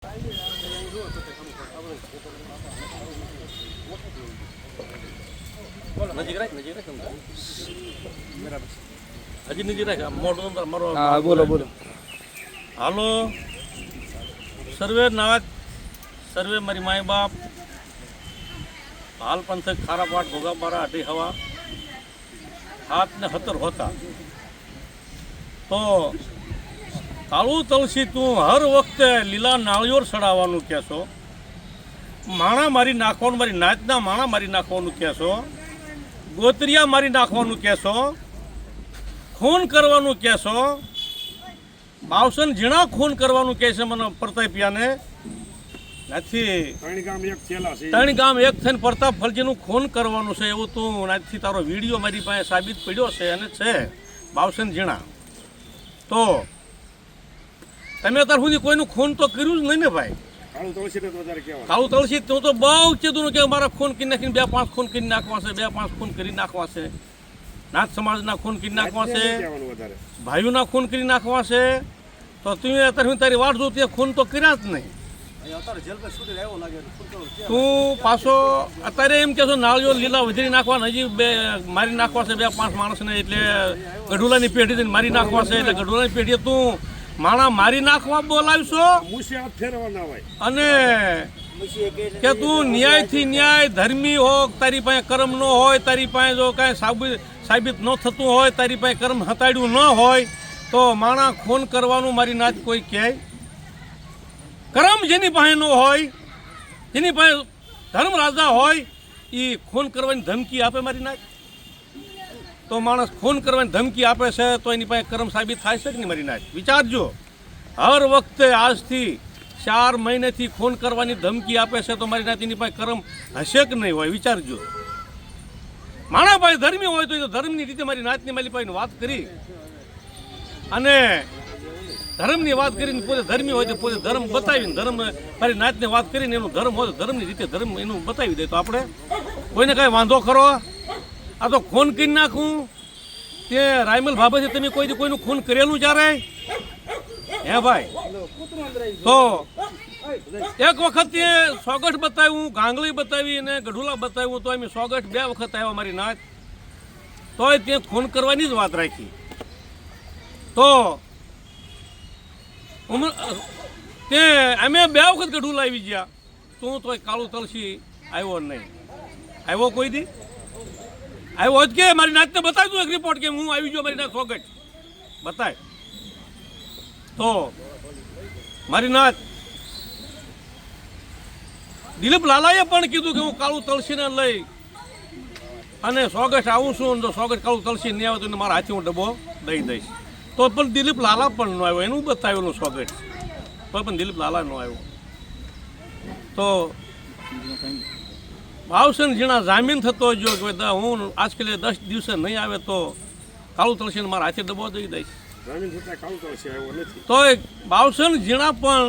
નજીક રાખ હજી નજીક રાખ મોટો મારો. હા બોલો બોલો. હાલો સર્વે નાગ સર્વે મારી માય બાપ હાલ પંથક ખારાપાટ ભોગાપારા અઢી હવા 7 ને 17 હોતા. તો કાળું તુલસી તું હર વખતે લીલા નાળિયોર સડાવવાનું કહેશો, માણા મારી નાખવાનું, મારી નાચના માણા મારી નાખવાનું કહેશો, ગોતરિયા મારી નાખવાનું કહેશો, ખૂન કરવાનું કહેશો, બાવસન ઝીણા ખૂન કરવાનું કહે છે મને પ્રતાપિયાને નથી. 3 ગામ એક થઈને પ્રતાપ ફલજીનું ખૂન કરવાનું છે એવું તું નથી. તારો વિડીયો મારી પાસે સાબિત પડ્યો છે અને છે બાવસન ઝીણા. તો તમે અત્યાર સુધી કોઈનું ખૂન તો કર્યું જ નહીં ને ભાઈ. કાળું તુલસી તું તો બહુ કીધું કે મારા ખૂન કરી નાખીને 2-5 ખૂન કરી નાખવા છે, 2-5 ખૂન કરી નાખવા છે, નાથ સમાજના ખૂન કરી નાખવા છે, ભાઈઓના ખૂન કરી નાખવા છે. તો તું અત્યારે તારી વાટ જો તે ખૂન તો કર્યા જ નહીં. તું પાછો અત્યારે એમ કહેશો નાળિયો લીલા વધેરી નાખવા, હજી મારી નાખવા છે 2-5 માણસને, એટલે ગઢુલાની પેઢી મારી નાખવા છે. એટલે ગઢુલાની પેઢીએ તું માણા મારી નાખવા બોલાવશો અને કે તું ન્યાયથી ન્યાય ધર્મી હો, તારી પાસે કર્મ ન હોય, તારી પાસે જો કાંઈ સાબિત ન થતું હોય, તારી પાસે કર્મ હતાડ્યું ન હોય તો માણા ખૂન કરવાનું મારી નાચ કોઈ કહે. કર્મ જેની પાસે ન હોય, જેની પાસે ધર્મ રાજા હોય એ ખૂન કરવાની ધમકી આપે મારી નાચ. તો માણસ ખૂન કરવાની ધમકી આપે છે તો એની પાસે કર્મ સાબિત થાય છે કે નહીં મારી નાચ? વિચારજો. હર વખતે આજથી 4 મહિનેથી ખૂન કરવાની ધમકી આપે છે તો મારી નાચ એની પાસે કર્મ હશે કે નહીં હોય? વિચારજો. માણા પાસે ધર્મી હોય તો ધર્મની રીતે મારી નાચની મારી પાસે વાત કરી અને ધર્મની વાત કરીને પોતે ધર્મી હોય તો પોતે ધર્મ બતાવીને ધર્મ મારી નાચની વાત કરીને એનું ધર્મ હોય તો ધર્મની રીતે ધર્મ એનું બતાવી દે તો આપણે કોઈને કાંઈ વાંધો કરો. આ તો ખૂન કરી નાખું તે રાયમલ બાબતે તમે કોઈનું ખૂન કરેલું ચારે હે ભાઈ? તો એક વખત એ સોગઠ બતાવ્યું, ગાંગલી બતાવી અને ગઢુલા બતાવ્યું, તો એમ સોગઠ 2 વખત આવ્યા મારી નાચ, તોય ત્યાં ખૂન કરવાની જ વાત રાખી. તો તે અમે 2 વખત ગઢુલા આવી ગયા, તું તો કાળું તુલસી આવ્યો નહીં. આવ્યો કોઈ દી? આવ્યો જ કે મારી નાચને બતાવી દઉં એક રિપોર્ટ કે હું આવી ગયો મારી નાચ સોગઠ બતાય. તો મારી નાચ દિલીપ લાલાએ પણ કીધું કે હું કાળું તુલસીને લઈ અને સોગઠ આવું છું, તો સોગઠ કાળું તુલસી નહીં આવે તો મારા હાથે હું ડબ્બો દઈ દઈશ. તો પણ દિલીપ લાલા પણ ન આવ્યો, એનું બતાવેલું સોગઠ, તો પણ દિલીપ લાલા ન આવ્યો. તો બાવસન ઝીણા જામીન થતો જો કે હું આજકાલે 10 દિવસે નહીં આવે તો કાળું તુલસીને મારા હાથે ડબ્બો દઈ દઈશ. તો બાવસન ઝીણા પણ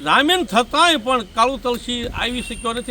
જામીન થતાંય પણ કાળું તુલસી આવી શક્યો નથી.